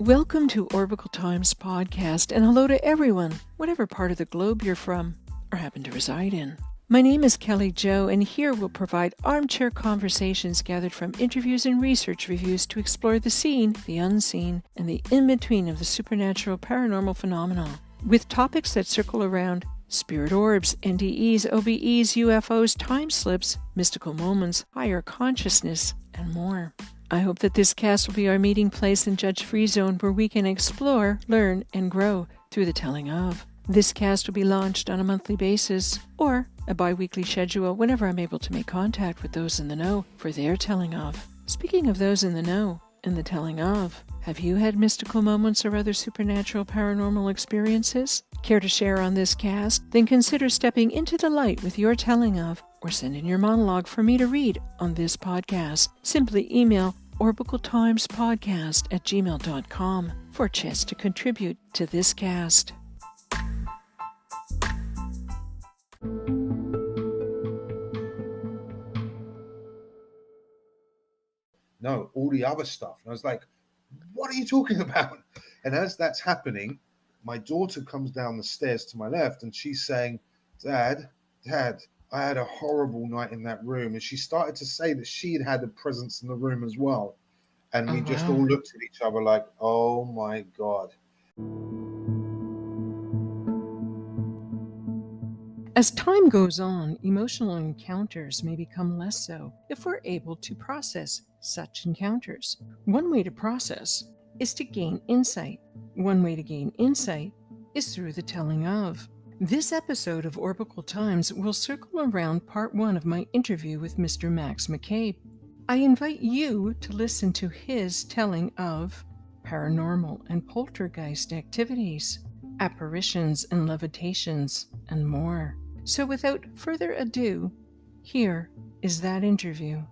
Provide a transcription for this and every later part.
Welcome to Orbicle Times Podcast, and hello to everyone, whatever part of the globe you're from or happen to reside in. My name is Kelly Jo, and here we'll provide armchair conversations gathered from interviews and research reviews to explore the seen, the unseen, and the in-between of the supernatural paranormal phenomena, with topics that circle around spirit orbs, NDEs, OBEs, UFOs, time slips, mystical moments, higher consciousness, and more. I hope that this cast will be our meeting place and judge-free zone where we can explore, learn, and grow through the telling of. This cast will be launched on a monthly basis or a bi-weekly schedule whenever I'm able to make contact with those in the know for their telling of. Speaking of those in the know and the telling of, have you had mystical moments or other supernatural paranormal experiences? Care to share on this cast? Then consider stepping into the light with your telling of, or send in your monologue for me to read on this podcast. Simply email orbicletimespodcast@gmail.com for a chance to contribute to this cast. No, all the other stuff. And I was like, what are you talking about? And as that's happening, my daughter comes down the stairs to my left and she's saying, Dad, I had a horrible night in that room. And she started to say that she had a presence in the room as well. And we just all looked at each other like, oh my God. As time goes on, emotional encounters may become less so if we're able to process such encounters. One way to process is to gain insight. One way to gain insight is through the telling of. This episode of Orbicle Times will circle around part one of my interview with Mr. Max McCabe. I invite you to listen to his telling of paranormal and poltergeist activities, apparitions and levitations, and more. So without further ado, here is that interview.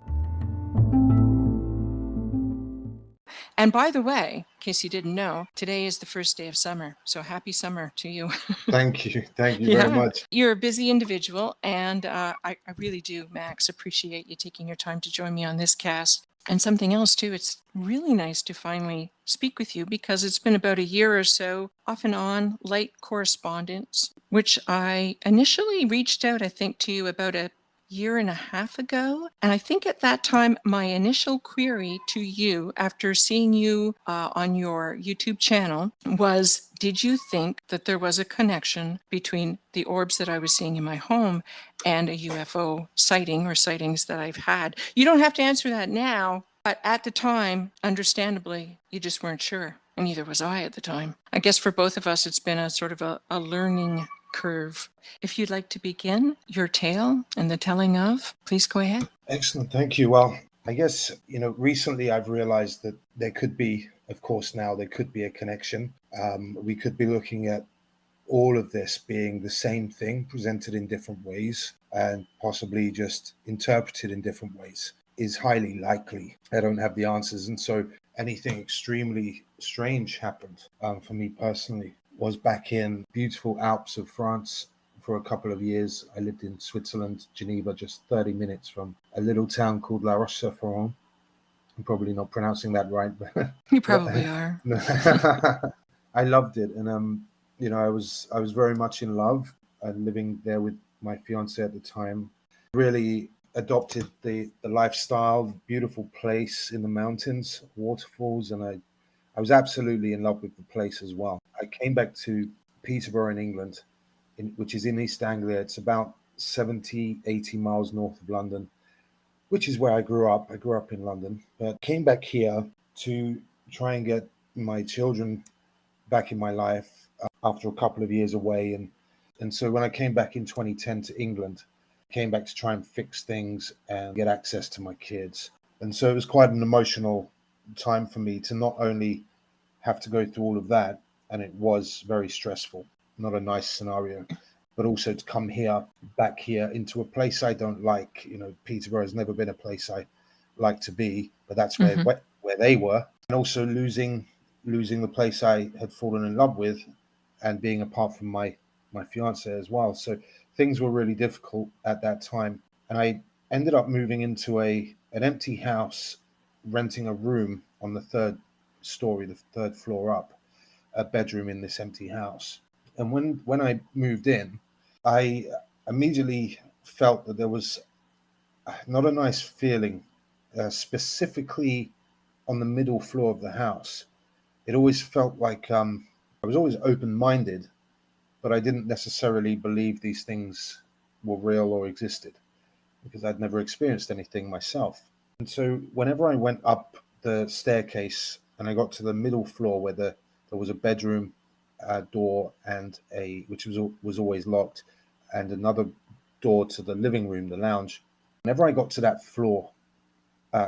And by the way, in case you didn't know, today is the first day of summer. So happy summer to you. Thank you very much. You're a busy individual, and I really do, Max, appreciate you taking your time to join me on this cast. And something else, too, it's really nice to finally speak with you because it's been about a year or so, off and on, light correspondence, which I initially reached out, I think, to you about a year and a half ago. And I think at that time, my initial query to you after seeing you on your YouTube channel was, did you think that there was a connection between the orbs that I was seeing in my home and a UFO sighting or sightings that I've had? You don't have to answer that now, but at the time, understandably, you just weren't sure. And neither was I at the time. I guess for both of us, it's been a sort of a learning curve. If you'd like to begin your tale and the telling of, please go ahead. Excellent. Thank you. Well, I guess, recently I've realized that there could be a connection. We could be looking at all of this being the same thing presented in different ways and possibly just interpreted in different ways is highly likely. I don't have the answers. And so anything extremely strange happened for me personally. Was back in beautiful Alps of France for a couple of years. I lived in Switzerland, Geneva, just 30 minutes from a little town called La Roche-sur-Foron. I'm probably not pronouncing that right, but you probably are. I loved it, and I was very much in love. Living there with my fiance at the time, really adopted the lifestyle, the beautiful place in the mountains, waterfalls, and I was absolutely in love with the place as well. I came back to Peterborough in England, which is in East Anglia. It's about 70, 80 miles north of London, which is where I grew up. I grew up in London, but came back here to try and get my children back in my life after a couple of years away. And so when I came back in 2010 to England, came back to try and fix things and get access to my kids. And so it was quite an emotional time for me to not only have to go through all of that, and it was very stressful, not a nice scenario, but also to come back here into a place I don't like. Peterborough has never been a place I like to be, but that's where they were. And also losing the place I had fallen in love with and being apart from my fiance as well. So things were really difficult at that time. And I ended up moving into an empty house, renting a room on the third story, the third floor up, a bedroom in this empty house. And when I moved in, I immediately felt that there was not a nice feeling, specifically on the middle floor of the house. It always felt like I was always open-minded, but I didn't necessarily believe these things were real or existed because I'd never experienced anything myself. And so whenever I went up the staircase and I got to the middle floor where there was a bedroom door and which was always locked, and another door to the living room, the lounge. Whenever I got to that floor,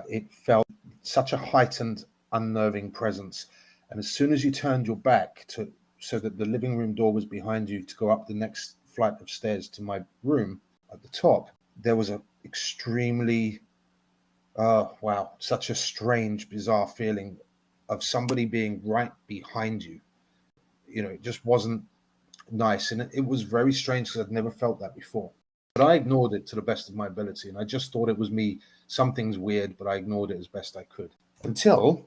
it felt such a heightened, unnerving presence. And as soon as you turned your back so that the living room door was behind you to go up the next flight of stairs to my room at the top, there was a extremely, such a strange, bizarre feeling of somebody being right behind you. It just wasn't nice. And it was very strange because I'd never felt that before. But I ignored it to the best of my ability. And I just thought it was me. Something's weird, but I ignored it as best I could. Until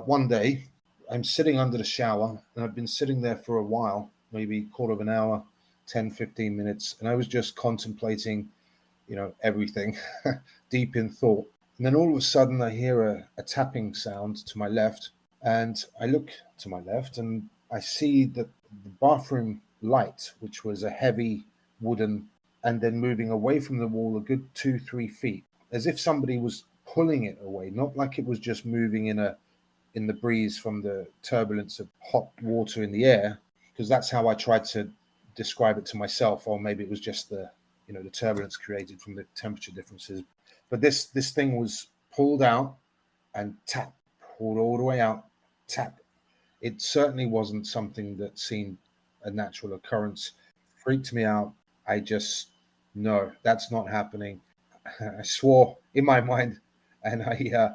one day, I'm sitting under the shower, and I've been sitting there for a while, maybe a quarter of an hour, 10, 15 minutes. And I was just contemplating, everything, deep in thought. And then all of a sudden, I hear a tapping sound to my left. And I look to my left, and I see that the bathroom light, which was a heavy wooden, and then moving away from the wall a good 2-3 feet, as if somebody was pulling it away, not like it was just moving in the breeze from the turbulence of hot water in the air, because that's how I tried to describe it to myself. Or maybe it was just the turbulence created from the temperature differences. But this thing was pulled out and tap, pulled all the way out, tap. It certainly wasn't something that seemed a natural occurrence. Freaked me out. I just, no, that's not happening. I swore in my mind, and I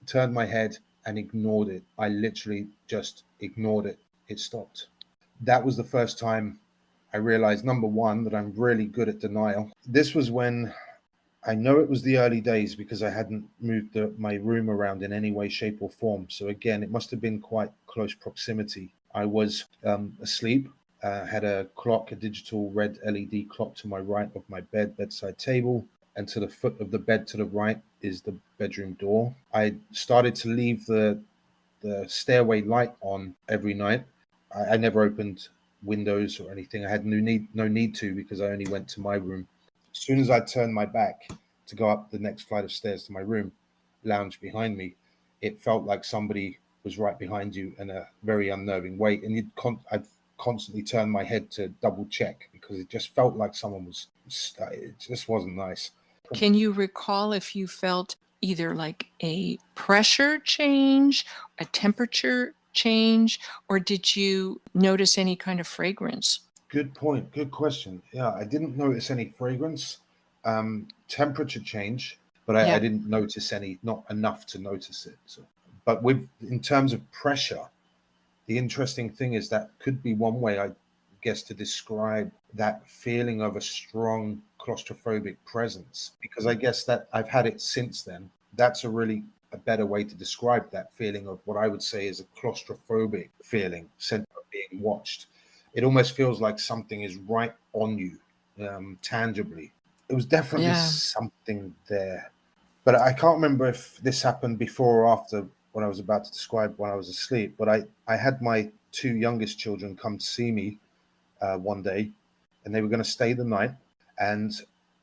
turned my head and ignored it. I literally just ignored it. It stopped. That was the first time I realized, number one, that I'm really good at denial. This was when I know it was the early days because I hadn't moved my room around in any way, shape, or form. So again, it must have been quite close proximity. I was asleep, had a clock, a digital red LED clock to my right of my bedside table, and to the foot of the bed to the right is the bedroom door. I started to leave the stairway light on every night. I never opened windows or anything. I had no need to because I only went to my room. As soon as I turned my back to go up the next flight of stairs to my room, lounge behind me, it felt like somebody was right behind you in a very unnerving way. And I'd constantly turn my head to double check because it just felt like someone was, it just wasn't nice. Can you recall if you felt either like a pressure change, a temperature change, or did you notice any kind of fragrance? Good point. Good question. Yeah, I didn't notice any fragrance, temperature change, but I didn't notice any, not enough to notice it. So, but in terms of pressure, the interesting thing is that could be one way, I guess, to describe that feeling of a strong claustrophobic presence, because I guess that I've had it since then. That's a better way to describe that feeling of what I would say is a claustrophobic feeling, sense of being watched. It almost feels like something is right on you, tangibly. It was definitely something there. But I can't remember if this happened before or after what I was about to describe when I was asleep. But I had my two youngest children come to see me one day, and they were going to stay the night. And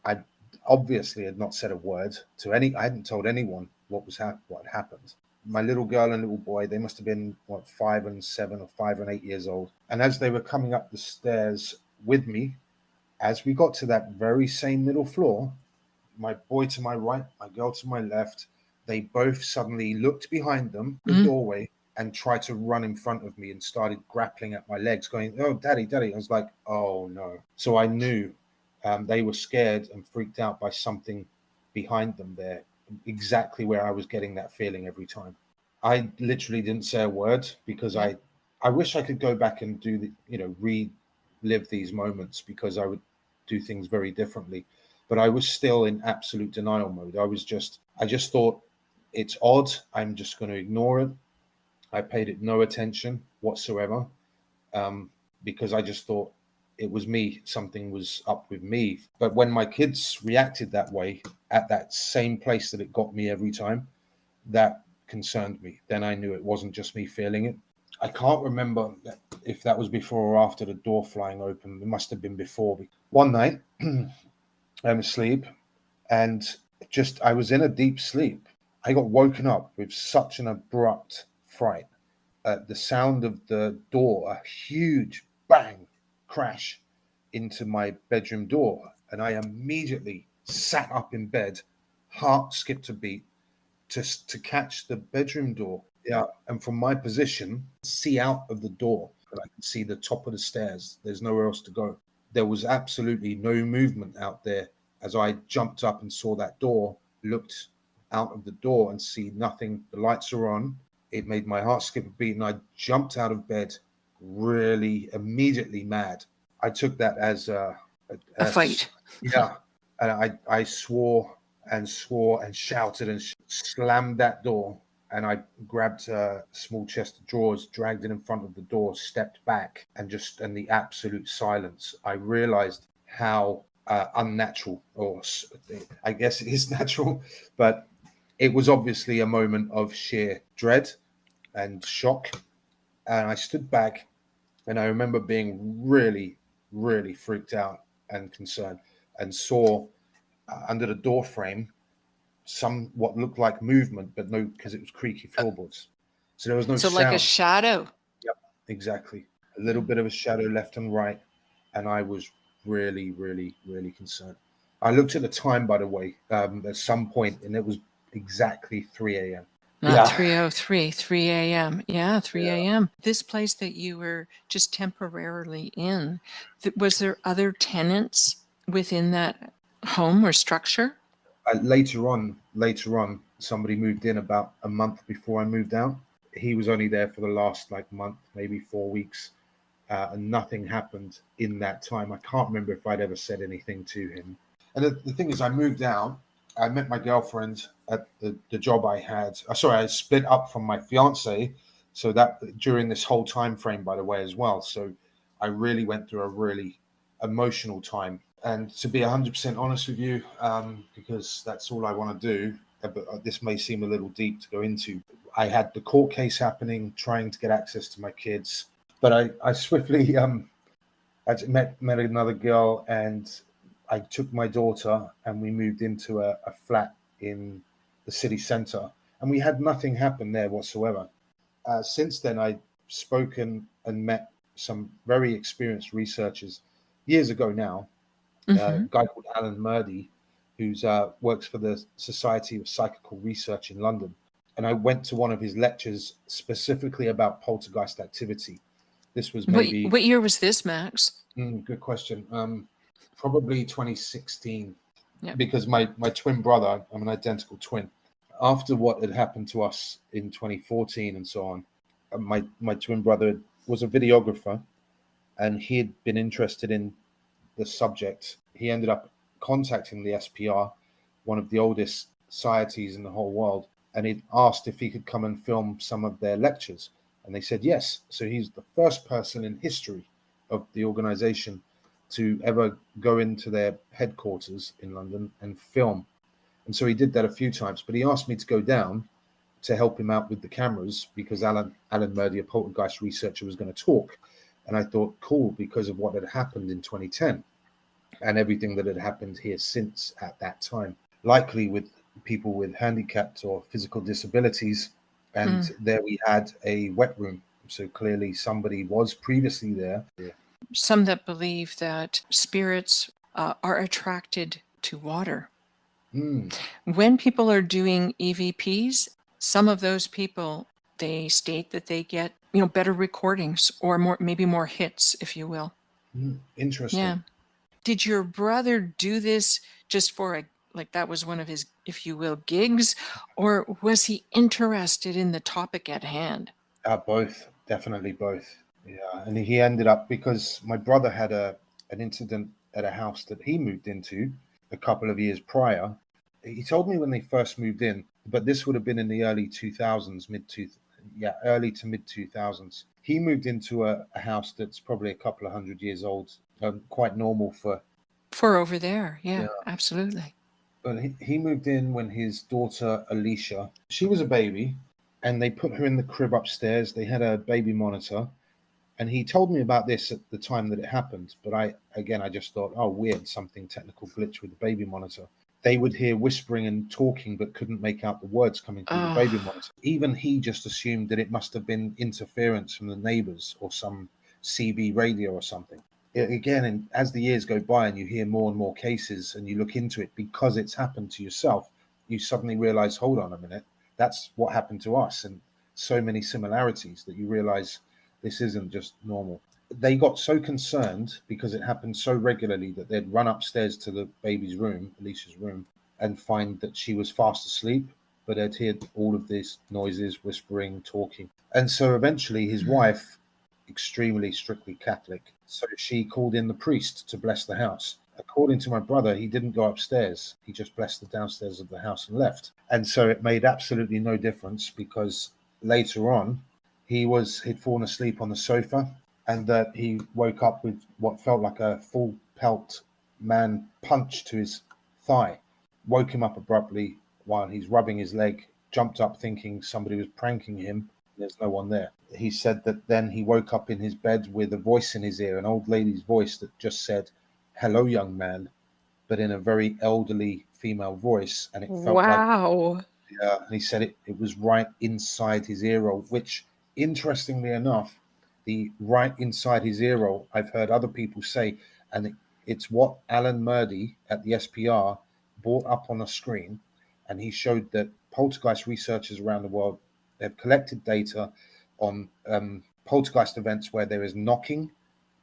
I obviously had not said a word to I hadn't told anyone what had happened. My little girl and little boy, they must have been 5 and 7 or 5 and 8 years old. And as they were coming up the stairs with me, as we got to that very same middle floor, my boy to my right, my girl to my left, they both suddenly looked behind them, the doorway, and tried to run in front of me and started grappling at my legs, going, "Oh, daddy, daddy." I was like, oh no. So I knew they were scared and freaked out by something behind them there, exactly where I was getting that feeling every time. I literally didn't say a word because I wish I could go back and do relive these moments, because I would do things very differently. But I was still in absolute denial mode. I just thought, it's odd. I'm just going to ignore it. I paid it no attention whatsoever, because I just thought it was me. Something was up with me. But when my kids reacted that way at that same place that it got me every time, that concerned me. Then I knew it wasn't just me feeling it. I can't remember if that was before or after the door flying open. It must have been before. One night, I'm asleep, and I was in a deep sleep. I got woken up with such an abrupt fright. The sound of the door, a huge bang crash into my bedroom door. And I immediately sat up in bed, heart skipped a beat, to catch the bedroom door. Yeah. And from my position, see out of the door, and I could see the top of the stairs. There's nowhere else to go. There was absolutely no movement out there. As I jumped up and saw that door, looked out of the door and see nothing. The lights are on. It made my heart skip a beat, and I jumped out of bed, really immediately mad. I took that as a fight. Yeah. And I swore and shouted and slammed that door. And I grabbed a small chest of drawers, dragged it in front of the door, stepped back, and in the absolute silence, I realized how unnatural, or I guess it is natural, but it was obviously a moment of sheer dread and shock. And I stood back, and I remember being really, really freaked out and concerned, and saw under the door frame what looked like movement, but no, because it was creaky floorboards. So there was no sound. Like a shadow. Yep, exactly. A little bit of a shadow left and right. And I was really, really, really concerned. I looked at the time, by the way, at some point, and it was exactly 3 a.m. Not 3:03, 3 a.m. Yeah, 3 a.m. This place that you were just temporarily in, was there other tenants within that home or structure? Later on, somebody moved in about a month before I moved out. He was only there for the last month, maybe 4 weeks, and nothing happened in that time. I can't remember if I'd ever said anything to him. And the thing is, I moved out. I met my girlfriend at the job I had. I split up from my fiance. So that during this whole time frame, by the way, as well. So I really went through a really emotional time. And to be 100% honest with you, because that's all I want to do, but this may seem a little deep to go into. I had the court case happening, trying to get access to my kids. But I swiftly met another girl, and I took my daughter, and we moved into a flat in the city centre. And we had nothing happen there whatsoever. Since then, I've spoken and met some very experienced researchers years ago now. A guy called Alan Murdy, who works for the Society of Psychical Research in London. And I went to one of his lectures specifically about poltergeist activity. This was maybe... What year was this, Max? Good question. Probably 2016. Yep. Because my twin brother, I'm an identical twin. After what had happened to us in 2014 and so on, my twin brother was a videographer, and he had been interested in the subject. He ended up contacting the SPR, one of the oldest societies in the whole world, and he asked if he could come and film some of their lectures, and they said yes. So he's the first person in history of the organization to ever go into their headquarters in London and film. And so he did that a few times, but he asked me to go down to help him out with the cameras, because Alan Murdy, a poltergeist researcher, was going to talk. And I thought, cool, because of what had happened in 2010 and everything that had happened here since at that time, likely with people with handicapped or physical disabilities. And there we had a wet room. So clearly somebody was previously there. Yeah. Some that believe that spirits are attracted to water. When people are doing EVPs, some of those people, they state that they get better recordings, or maybe more hits, if you will. Interesting. Yeah. Did your brother do this just for that was one of his, if you will, gigs, or was he interested in the topic at hand? Both, definitely both. Yeah, and he ended up, because my brother had an incident at a house that he moved into a couple of years prior. He told me when they first moved in, but this would have been in the early 2000s, early to mid 2000s. He moved into a house that's probably a couple of 100 years old, quite normal For over there. Yeah, yeah. absolutely. But he moved in when his daughter Alicia, she was a baby, and they put her in the crib upstairs. They had a baby monitor, and he told me about this at the time that it happened. But I just thought, oh, weird, something technical glitch with the baby monitor. They would hear whispering and talking, but couldn't make out the words coming through the baby Oh, monitor. Even he just assumed that it must have been interference from the neighbors or some CB radio or something. Again, and as the years go by and you hear more and more cases and you look into it because it's happened to yourself, you suddenly realize, hold on a minute, that's what happened to us, and so many similarities that you realize this isn't just normal. They got so concerned because it happened so regularly that they'd run upstairs to the baby's room, Alicia's room, and find that she was fast asleep, but they'd hear all of these noises, whispering, talking. And so eventually his wife, extremely strictly Catholic, so she called in the priest to bless the house. According to my brother, he didn't go upstairs. He just blessed the downstairs of the house and left. And so it made absolutely no difference, because later on he'd fallen asleep on the sofa, and that he woke up with what felt like a full pelt man punch to his thigh. Woke him up abruptly while he's rubbing his leg, jumped up thinking somebody was pranking him. There's no one there. He said that then he woke up in his bed with a voice in his ear, an old lady's voice that just said, "Hello, young man," but in a very elderly female voice. And it felt like, wow. yeah, and he said it was right inside his ear roll, which, interestingly enough, the right inside his ear roll, I've heard other people say, and it's what Alan Murdy at the SPR brought up on a screen. And he showed that poltergeist researchers around the world have collected data on poltergeist events where there is knocking,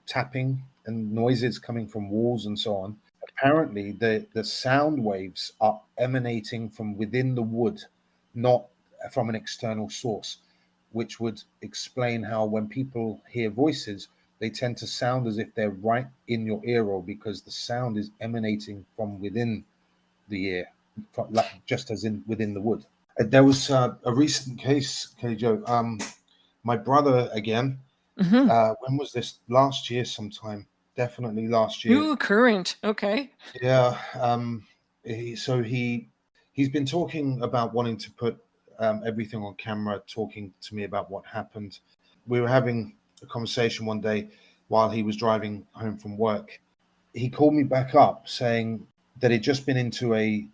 tapping, and noises coming from walls and so on. Apparently, the sound waves are emanating from within the wood, not from an external source, which would explain how when people hear voices, they tend to sound as if they're right in your ear roll, because the sound is emanating from within the ear, just as in within the wood. There was a recent case, Joe. My brother again. Mm-hmm. When was this? Last year, sometime. Definitely last year. Ooh, current. Okay. Yeah. He's been talking about wanting to put everything on camera, talking to me about what happened. We were having a conversation one day while he was driving home from work. He called me back up saying that he'd just been into a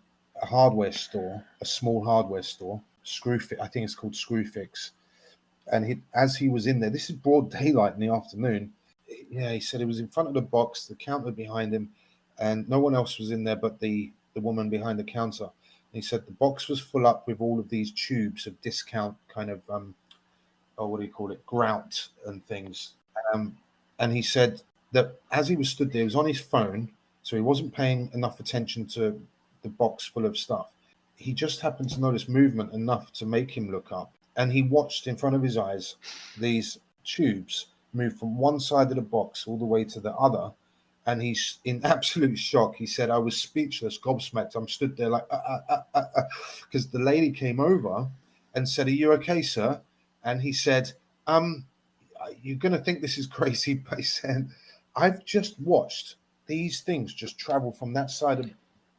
hardware store, a small hardware store, I think it's called Screwfix. And as he was in there, this is broad daylight in the afternoon. Yeah, he said he was in front of the box, the counter behind him, and no one else was in there but the woman behind the counter. And he said the box was full up with all of these tubes of discount kind of, what do you call it, grout and things. Um, and he said that as he was stood there, he was on his phone, so he wasn't paying enough attention to the box full of stuff. He just happened to notice movement enough to make him look up. And he watched in front of his eyes these tubes move from one side of the box all the way to the other. And he's in absolute shock. He said, I was speechless, gobsmacked. I'm stood there like, because the lady came over and said, "Are you okay, sir?" And he said, "You're going to think this is crazy," but he said, "I've just watched these things just travel from that side of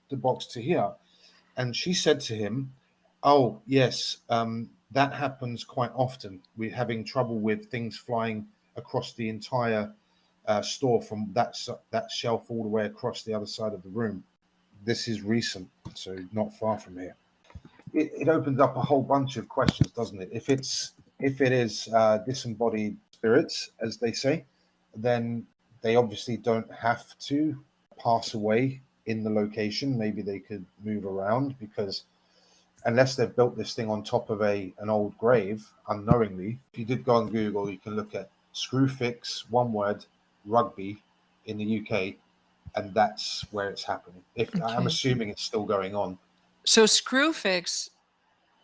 the box to here." And she said to him, "Oh, yes, that happens quite often. We're having trouble with things flying across the entire store from that shelf all the way across the other side of the room." This is recent, so not far from here. It opens up a whole bunch of questions, doesn't it? If it is disembodied spirits, as they say, then they obviously don't have to pass away in the location. Maybe they could move around, because unless they've built this thing on top of an old grave unknowingly. If you did go on Google, you can look at Screwfix, one word, rugby in the UK, and that's where it's happening. I'm assuming it's still going on. So Screwfix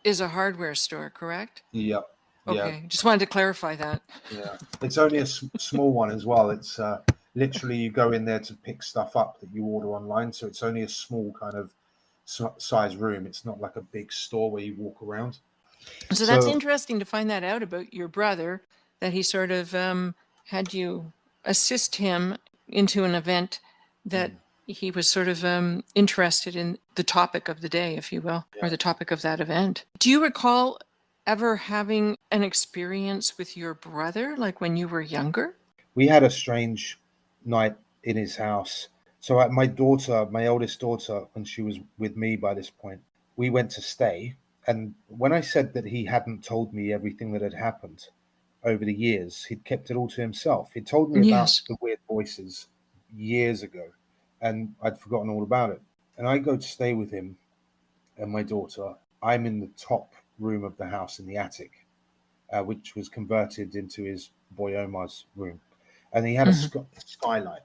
is a hardware store, correct? Yep. Okay, Yeah. just wanted to clarify that. Yeah. It's only a small one as well. It's literally you go in there to pick stuff up that you order online. So it's only a small kind of size room. It's not like a big store where you walk around. So that's So interesting to find that out about your brother, that he sort of had you assist him into an event that he was sort of interested in the topic of the day, if you will, or the topic of that event. Do you recall ever having an experience with your brother, like when you were younger? we had a strange night in his house. So my daughter, my eldest daughter, when she was with me by this point, we went to stay. And when I said that he hadn't told me everything that had happened over the years, he'd kept it all to himself. He told me about Yes. the weird voices years ago, and I'd forgotten all about it. And I go to stay with him and my daughter. I'm in the top room of the house in the attic, which was converted into his boy Omar's room. And he had a skylight.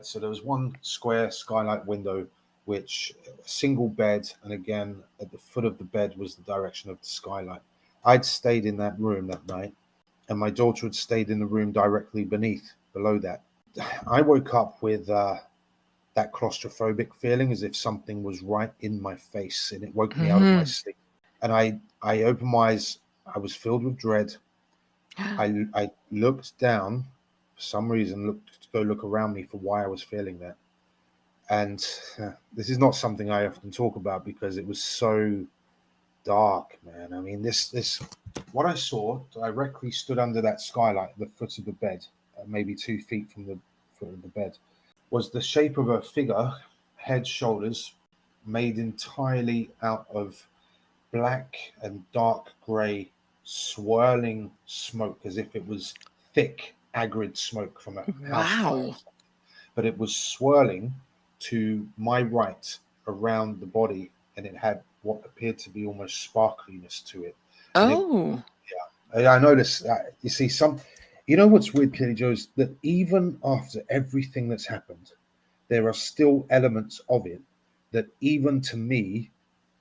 So there was one square skylight window, which a single bed, and again at the foot of the bed was the direction of the skylight. I'd stayed in that room that night, and my daughter had stayed in the room directly below that. I woke up with that claustrophobic feeling, as if something was right in my face, and it woke me out of my sleep. And I opened my eyes. I was filled with dread. I looked down for some reason, looked to go look around me for why I was feeling that. And this is not something I often talk about because it was so dark, man. I mean, this what I saw directly stood under that skylight at the foot of the bed, maybe 2 feet from the foot of the bed, was the shape of a figure, head, shoulders, made entirely out of black and dark grey swirling smoke, as if it was thick, acrid smoke from a house fire. Wow. But it was swirling to my right around the body, and it had what appeared to be almost sparkliness to it. Oh. I noticed that. You see, you know what's weird, Kelly Joe, is that even after everything that's happened, there are still elements of it that even to me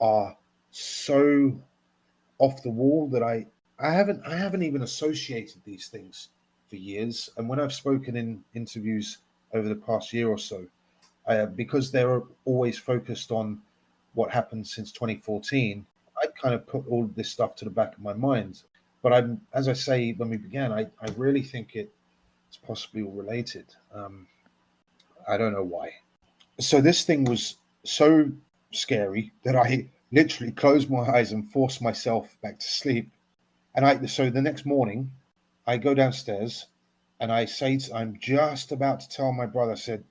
are so off the wall that I haven't even associated these things for years. And when I've spoken in interviews over the past year or so, because they're always focused on what happened since 2014, I kind of put all of this stuff to the back of my mind. But as I say, when we began, I really think it's possibly all related. I don't know why. So this thing was so scary that I literally closed my eyes and forced myself back to sleep. And so the next morning, I go downstairs and I'm just about to tell my brother, I said,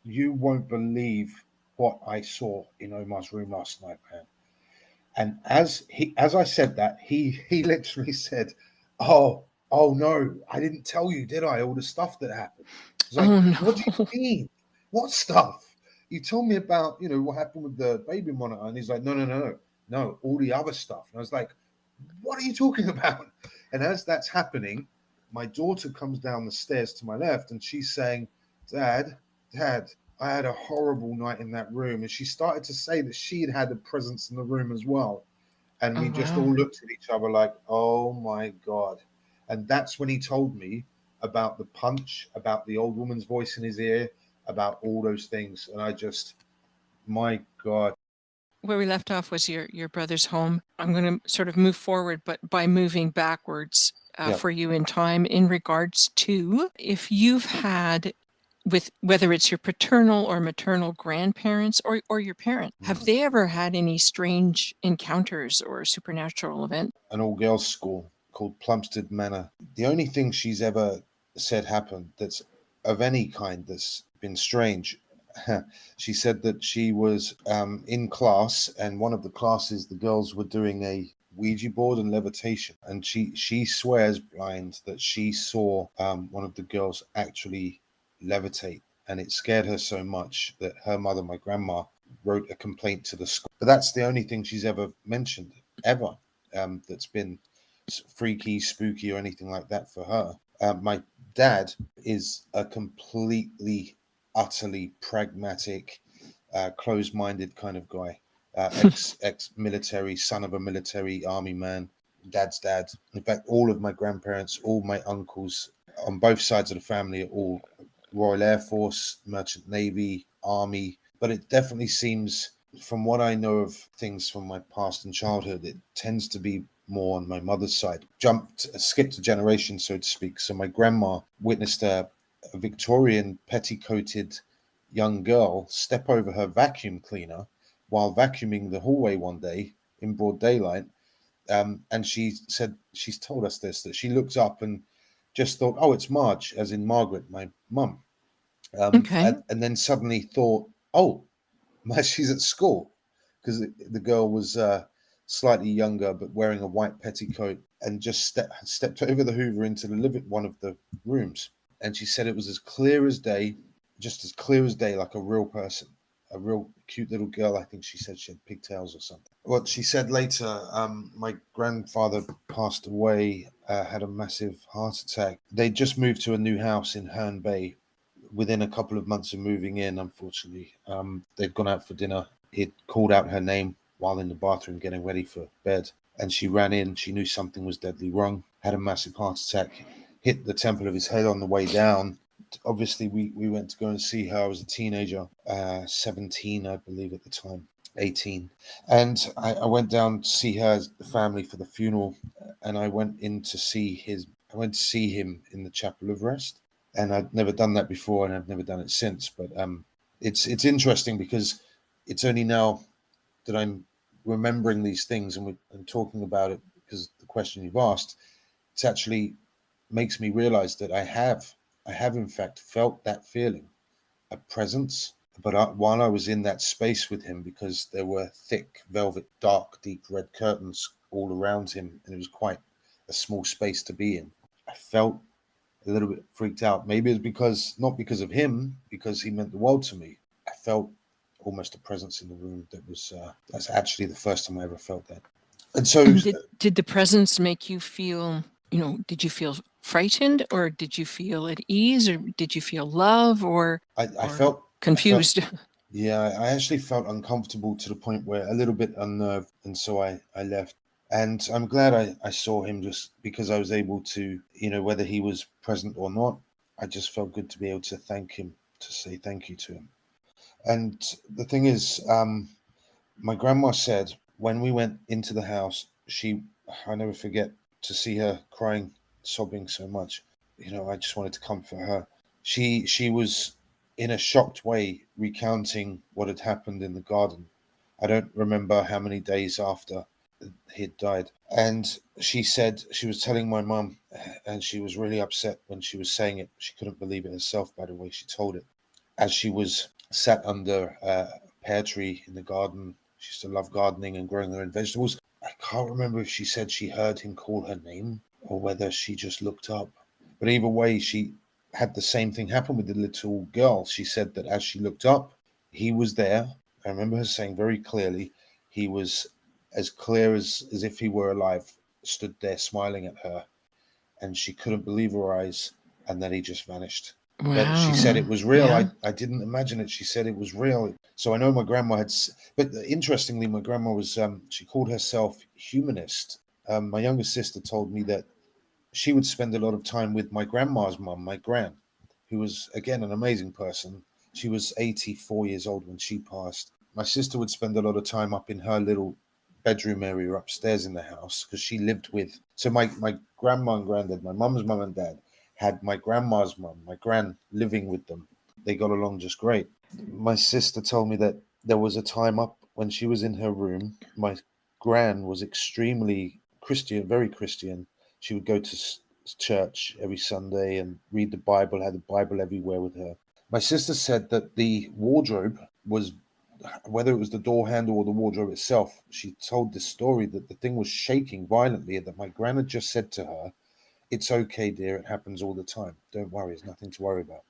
you won't believe what I saw in Omar's room last night, man. And as I said that, he literally said, "Oh, no, I didn't tell you, did I? All the stuff that happened." I was like, Oh "What do no. you mean? What stuff? You told me about, what happened with the baby monitor." And he's like, "No, all the other stuff." And I was like, "What are you talking about?" And as that's happening, my daughter comes down the stairs to my left, and she's saying, Dad, I had a horrible night in that room." And she started to say that she had a presence in the room as well. And Oh we just wow. all looked at each other like, oh my God. And that's when he told me about the punch, about the old woman's voice in his ear, about all those things. And my God. Where we left off was your brother's home. I'm going to sort of move forward, but by moving backwards Yeah. for you in time, in regards to if you've had, with whether it's your paternal or maternal grandparents or your parent, have they ever had any strange encounters or supernatural event? An all-girls school called Plumstead Manor. The only thing she's ever said happened that's of any kind that's been strange, she said that she was in class, and one of the classes, the girls were doing a Ouija board and levitation, and she swears blind that she saw one of the girls actually levitate, and it scared her so much that her mother, my grandma, wrote a complaint to the school. But that's the only thing she's ever mentioned, ever, that's been freaky, spooky, or anything like that for her. My dad is a completely, utterly pragmatic, closed-minded kind of guy. Ex-military, son of a military army man, dad's dad. In fact, all of my grandparents, all my uncles on both sides of the family are all Royal Air Force, Merchant Navy, Army. But it definitely seems, from what I know of things from my past and childhood, it tends to be more on my mother's side. Skipped a generation, so to speak. So my grandma witnessed a Victorian petticoated young girl step over her vacuum cleaner while vacuuming the hallway one day in broad daylight. And she said, she's told us this, that she looked up and just thought, oh, it's Marge, as in Margaret, my mum. Okay. And then suddenly thought, oh, she's at school, because the girl was slightly younger but wearing a white petticoat, and just stepped over the Hoover into one of the rooms. And she said it was as clear as day, just as clear as day, like a real person, a real cute little girl. I think she said she had pigtails or something. What she said later, my grandfather passed away, had a massive heart attack. They just moved to a new house in Herne Bay. Within a couple of months of moving in, unfortunately, they'd gone out for dinner. He'd called out her name while in the bathroom getting ready for bed, and she ran in. She knew something was deadly wrong, had a massive heart attack, hit the temple of his head on the way down. Obviously, we went to go and see her. I was a teenager, 17, I believe at the time, 18. And I went down to see her, the family, for the funeral, and I went to see him in the Chapel of Rest. And I'd never done that before, and I've never done it since. But it's interesting, because it's only now that I'm remembering these things and talking about it, because the question you've asked, it actually makes me realize that I have in fact felt that feeling, a presence. But while I was in that space with him, because there were thick velvet, dark, deep red curtains all around him, and it was quite a small space to be in, I felt a little bit freaked out. Maybe it's not because of him, because he meant the world to me. I felt almost a presence in the room that's actually the first time I ever felt that. And so, did the presence make you feel, did you feel frightened, or did you feel at ease, or did you feel love, or I felt confused? I actually felt uncomfortable, to the point where a little bit unnerved, and so I left. And I'm glad I saw him, just because I was able to, whether he was present or not, I just felt good to be able to thank him, to say thank you to him. And the thing is, my grandma said when we went into the house, I never forget to see her crying, sobbing so much. I just wanted to comfort her. She was in a shocked way recounting what had happened in the garden. I don't remember how many days after he had died. And she said she was telling my mum, and she was really upset when she was saying it. She couldn't believe it herself by the way she told it. As she was sat under a pear tree in the garden, she used to love gardening and growing her own vegetables. I can't remember if she said she heard him call her name, or whether she just looked up. But either way, she had the same thing happen with the little girl. She said that as she looked up, he was there. I remember her saying very clearly, he was as clear as if he were alive, stood there smiling at her, and she couldn't believe her eyes, and then he just vanished. Wow. But she said it was real. Yeah. I didn't imagine it. She said it was real. So I know my grandma had, but interestingly, my grandma was, she called herself humanist. My younger sister told me that she would spend a lot of time with my grandma's mum, my gran, who was, again, an amazing person. She was 84 years old when she passed. My sister would spend a lot of time up in her little bedroom area upstairs in the house, because she lived with, so my grandma and granddad, my mum's mum and dad, had my grandma's mum, my gran, living with them. They got along just great. My sister told me that there was a time up when she was in her room. My gran was extremely Christian, very Christian. She would go to church every Sunday and read the Bible, had the Bible everywhere with her. My sister said that the wardrobe was, whether it was the door handle or the wardrobe itself, she told this story that the thing was shaking violently, and that my gran had just said to her, "It's okay, dear, it happens all the time. Don't worry, it's nothing to worry about."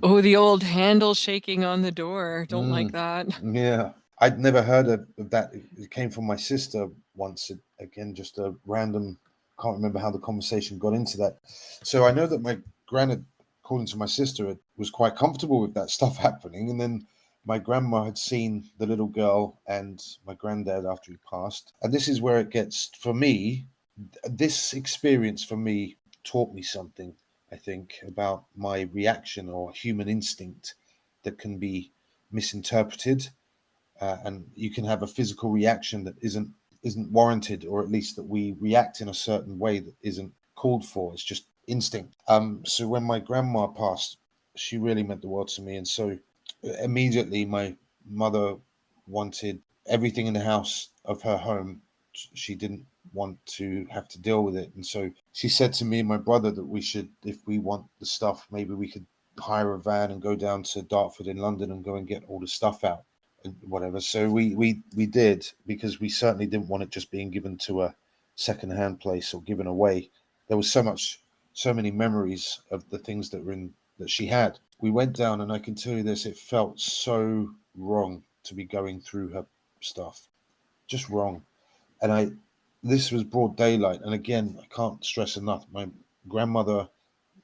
Oh, the old handle shaking on the door. Don't like that. Yeah. I'd never heard of that. It came from my sister once. Again, just a random, can't remember how the conversation got into that. So I know that my granddad, according to my sister, was quite comfortable with that stuff happening. And then my grandma had seen the little girl and my granddad after he passed. And this is where it gets, for me, this experience for me taught me something, I think, about my reaction or human instinct that can be misinterpreted. And you can have a physical reaction that isn't isn't warranted, or at least that we react in a certain way that isn't called for. It's just instinct. So when my grandma passed, she really meant the world to me. And so immediately my mother wanted everything in the house of her home. She didn't want to have to deal with it. And so she said to me and my brother that we should, if we want the stuff, maybe we could hire a van and go down to Dartford in London and go and get all the stuff out and whatever. So we did, because we certainly didn't want it just being given to a second-hand place or given away. There was so many memories of the things that she had. We went down, and I can tell you this, it felt so wrong to be going through her stuff. Just wrong. And this was broad daylight. And again, I can't stress enough, my grandmother,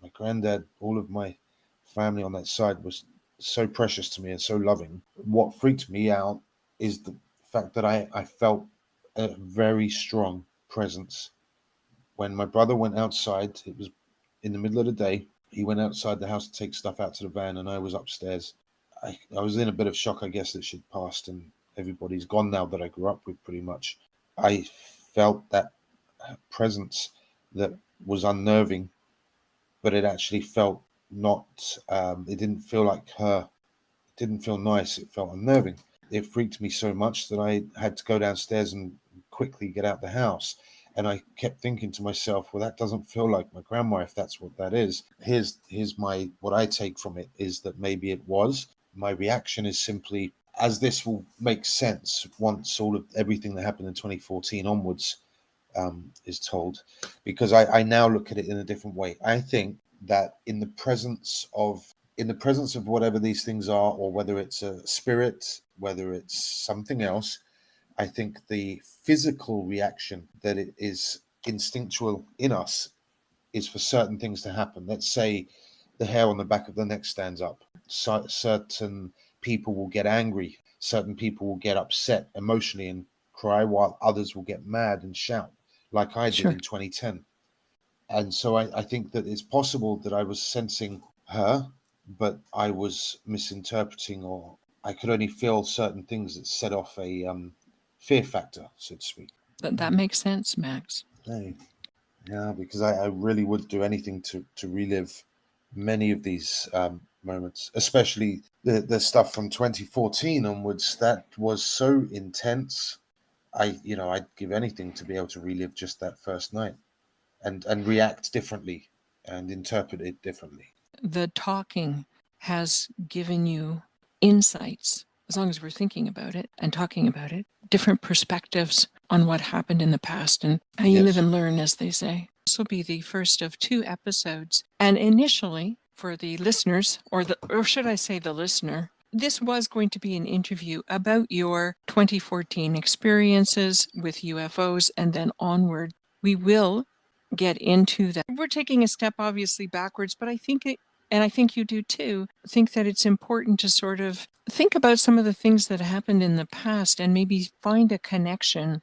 my granddad, all of my family on that side was so precious to me and so loving. What freaked me out is the fact that I felt a very strong presence. When my brother went outside, it was in the middle of the day, he went outside the house to take stuff out to the van, and I was upstairs. I was in a bit of shock, I guess, that she'd passed and everybody's gone now that I grew up with, pretty much. I felt that presence that was unnerving, but it actually felt not, it didn't feel like her. It didn't feel nice. It felt unnerving. It freaked me so much that I had to go downstairs and quickly get out the house. And I kept thinking to myself, well, that doesn't feel like my grandma, if that's what that is. Here's what I take from it is that maybe it was. My reaction is simply, as this will make sense once everything that happened in 2014 onwards is told, because I now look at it in a different way. I think that in the presence of whatever these things are, or whether it's a spirit, whether it's something else, I think the physical reaction that it is instinctual in us is for certain things to happen. Let's say the hair on the back of the neck stands up. Certain people will get angry. Certain people will get upset emotionally and cry, while others will get mad and shout, like I did in 2010. And so I think that it's possible that I was sensing her, but I was misinterpreting, or I could only feel certain things that set off a fear factor, so to speak. That makes sense, Max. Hey. Yeah, because I really would do anything to relive many of these moments, especially the stuff from 2014 onwards. That was so intense. I'd give anything to be able to relive just that first night and react differently and interpret it differently. The talking has given you insights, as long as we're thinking about it and talking about it, different perspectives on what happened in the past and how you live and learn, as they say. This will be the first of 2 episodes. And initially, for the listeners, or should I say the listener, this was going to be an interview about your 2014 experiences with UFOs, and then onward. We will get into that. We're taking a step obviously backwards, but I think and I think you do too, think that it's important to sort of think about some of the things that happened in the past and maybe find a connection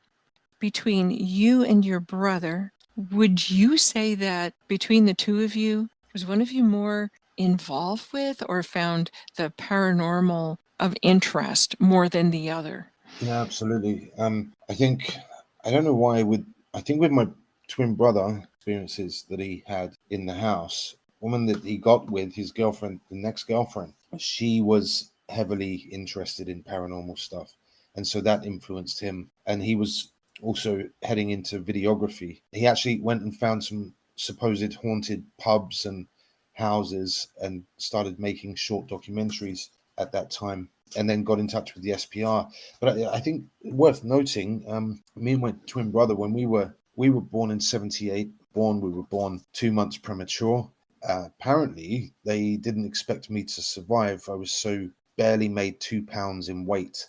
between you and your brother. Would you say that between the two of you, was one of you more involved with or found the paranormal of interest more than the other? Yeah, absolutely. I don't know why, I think with my twin brother, experiences that he had in the house, woman that he got with, his girlfriend, the next girlfriend, she was heavily interested in paranormal stuff. And so that influenced him. And he was also heading into videography. He actually went and found some supposed haunted pubs and houses and started making short documentaries at that time, and then got in touch with the SPR. But I think worth noting, me and my twin brother, when we were born in 78, we were born 2 months premature. Apparently, they didn't expect me to survive. I was so barely made 2 pounds in weight,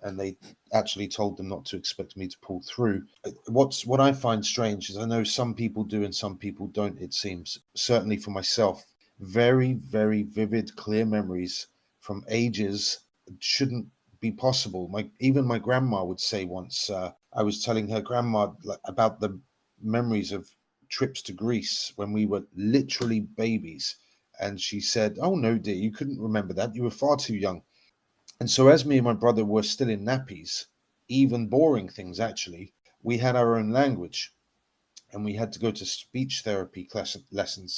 and they actually told them not to expect me to pull through. What I find strange is I know some people do and some people don't, it seems. Certainly for myself, very, very vivid, clear memories from ages shouldn't be possible. Even my grandma would say once, I was telling her grandma about the memories of trips to Greece when we were literally babies. And she said, "Oh, no, dear, you couldn't remember that. You were far too young." And so as me and my brother were still in nappies, even boring things actually, we had our own language, and we had to go to speech therapy classes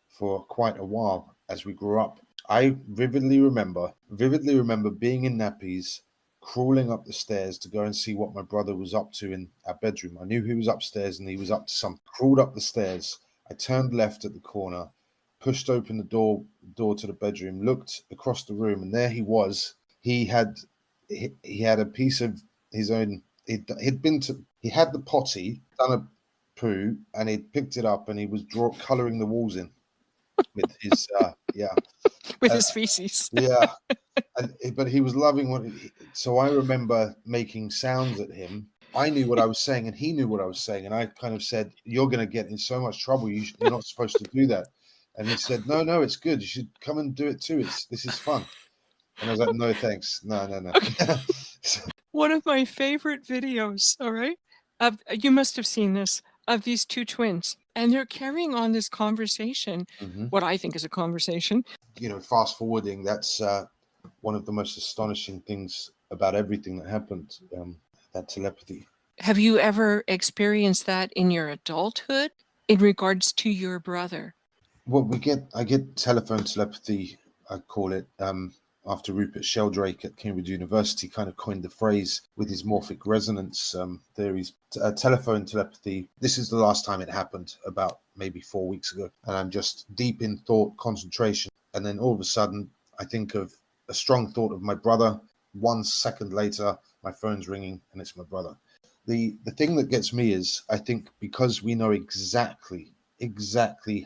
for quite a while as we grew up. I vividly remember being in nappies, crawling up the stairs to go and see what my brother was up to in our bedroom. I knew he was upstairs and he was up to something. Crawled up the stairs. I turned left at the corner, pushed open the door to the bedroom, looked across the room, and there he was. He had a piece of his own. He had the potty, done a poo, and he'd picked it up and he was colouring the walls in with his with his feces. yeah. But he was loving so I remember making sounds at him. I knew what I was saying and he knew what I was saying, and I kind of said, "You're going to get in so much trouble. You're not supposed to do that." And he said, "No, it's good. You should come and do it too. This is fun." And I was like, "No, thanks. No." One of my favorite videos, all right, you must have seen this, of these two twins, and they're carrying on this conversation, what I think is a conversation. Fast forwarding, that's one of the most astonishing things about everything that happened, that telepathy. Have you ever experienced that in your adulthood in regards to your brother? Well, I get telephone telepathy, I call it, after Rupert Sheldrake at Cambridge University kind of coined the phrase with his morphic resonance theories. Telephone telepathy, this is the last time it happened, about maybe 4 weeks ago. And I'm just deep in thought, concentration. And then all of a sudden, I think of a strong thought of my brother. 1 second later, my phone's ringing and it's my brother. The thing that gets me is, I think because we know exactly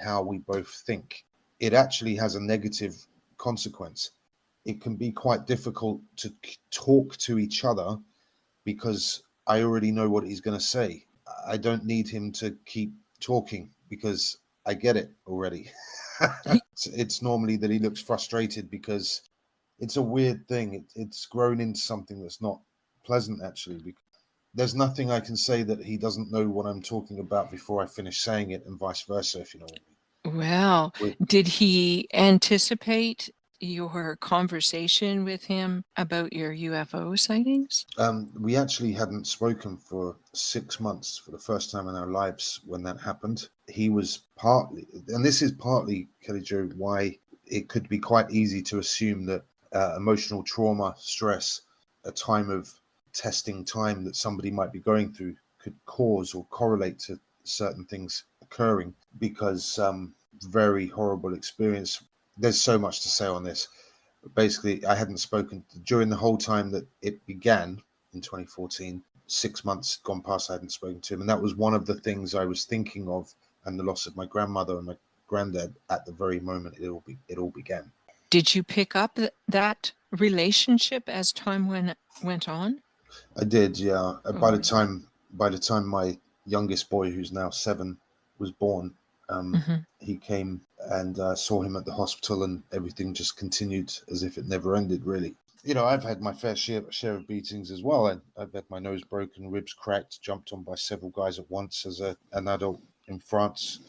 how we both think, it actually has a negative consequence. It can be quite difficult to talk to each other because I already know what he's going to say. I don't need him to keep talking because I get it already. It's normally that he looks frustrated because it's a weird thing. It's grown into something that's not pleasant, actually. There's nothing I can say that he doesn't know what I'm talking about before I finish saying it, and vice versa, if you know what I mean. Well, did he anticipate your conversation with him about your UFO sightings? We actually hadn't spoken for 6 months for the first time in our lives when that happened. He was partly, and this is partly, Kelly Jo, why it could be quite easy to assume that emotional trauma, stress, a time of testing time that somebody might be going through could cause or correlate to certain things occurring, because very horrible experience. There's so much to say on this. Basically, I hadn't spoken during the whole time that it began in 2014. 6 months gone past, I hadn't spoken to him, and that was one of the things I was thinking of, and the loss of my grandmother and my granddad at the very moment it all began. Did you pick up that relationship as time went on? I did, yeah. By the time my youngest boy, who's now 7, was born, he came and saw him at the hospital, and everything just continued as if it never ended, really. I've had my fair share of beatings as well. I've had my nose broken, ribs cracked, jumped on by several guys at once as an adult in France.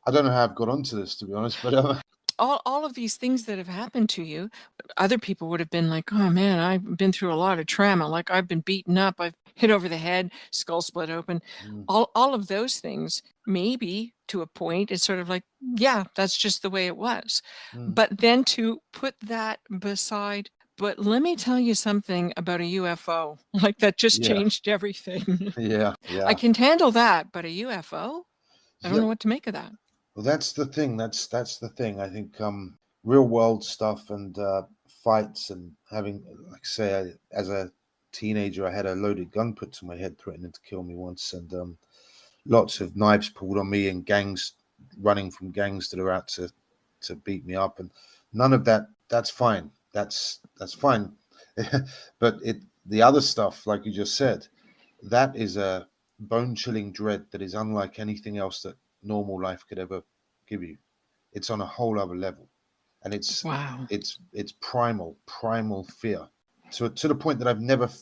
I don't know how I've got onto this, to be honest, but all of these things that have happened to you, other people would have been like, "Oh man, I've been through a lot of trauma. Like I've been beaten up, I've hit over the head, skull split open." All of those things, maybe to a point, it's sort of like, yeah, that's just the way it was. But then to put that beside, but let me tell you something about a UFO, like that just changed everything. yeah. I can handle that, but a UFO, I don't know what to make of that. Well, that's the thing. That's the thing. I think real world stuff and fights and having, like I say, as a teenager, I had a loaded gun put to my head, threatening to kill me once, and lots of knives pulled on me, and gangs running from gangs that are out to beat me up, and none of that. That's fine. That's fine. But the other stuff, like you just said, that is a bone-chilling dread that is unlike anything else that normal life could ever give you. It's on a whole other level, and it's primal fear, to the point that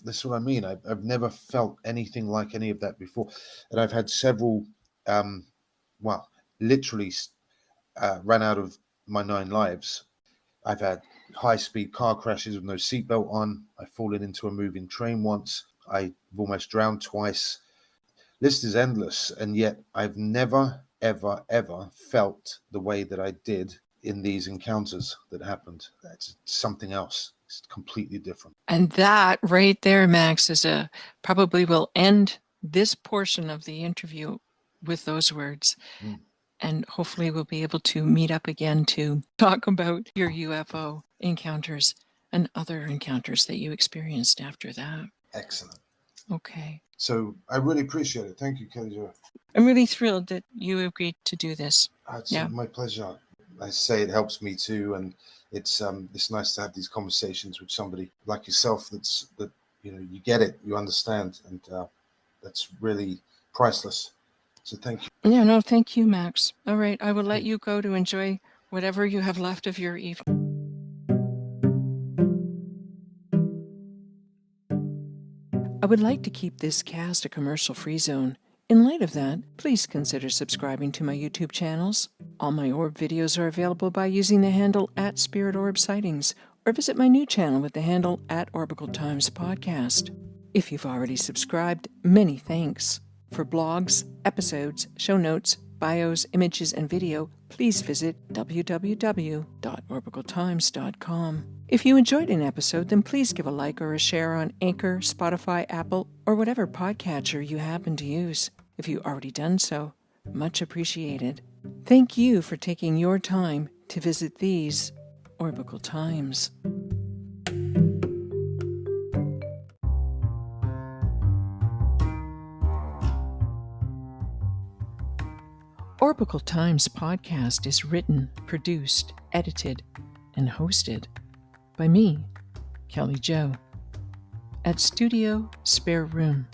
that's what I mean. I've never felt anything like any of that before, and I've had several literally ran out of my 9 lives. I've had high-speed car crashes with no seatbelt on. I've fallen into a moving train once. I've almost drowned twice. List is endless, and yet I've never, ever, ever felt the way that I did in these encounters that happened. That's something else. It's completely different. And that right there, Max, is probably will end this portion of the interview with those words. And hopefully we'll be able to meet up again to talk about your UFO encounters and other encounters that you experienced after that. Excellent. Okay. So I really appreciate it. Thank you, Kelly Jo. I'm really thrilled that you agreed to do this. It's my pleasure. I say it helps me too, and it's nice to have these conversations with somebody like yourself that you get it, you understand, and that's really priceless. So thank you. Yeah, no, thank you, Max. All right, I will let you go to enjoy whatever you have left of your evening. I would like to keep this cast a commercial-free zone. In light of that, please consider subscribing to my YouTube channels. All my orb videos are available by using the handle @SpiritOrbSightings, or visit my new channel with the handle @Orbicle Times Podcast. If you've already subscribed, many thanks. For blogs, episodes, show notes, bios, images, and video, please visit www.orbicletimes.com. If you enjoyed an episode, then please give a like or a share on Anchor, Spotify, Apple, or whatever podcatcher you happen to use. If you've already done so, much appreciated. Thank you for taking your time to visit these Orbicle Times. Orbicle Times Podcast is written, produced, edited, and hosted by me, Kelly Jo, at Studio Spare Room.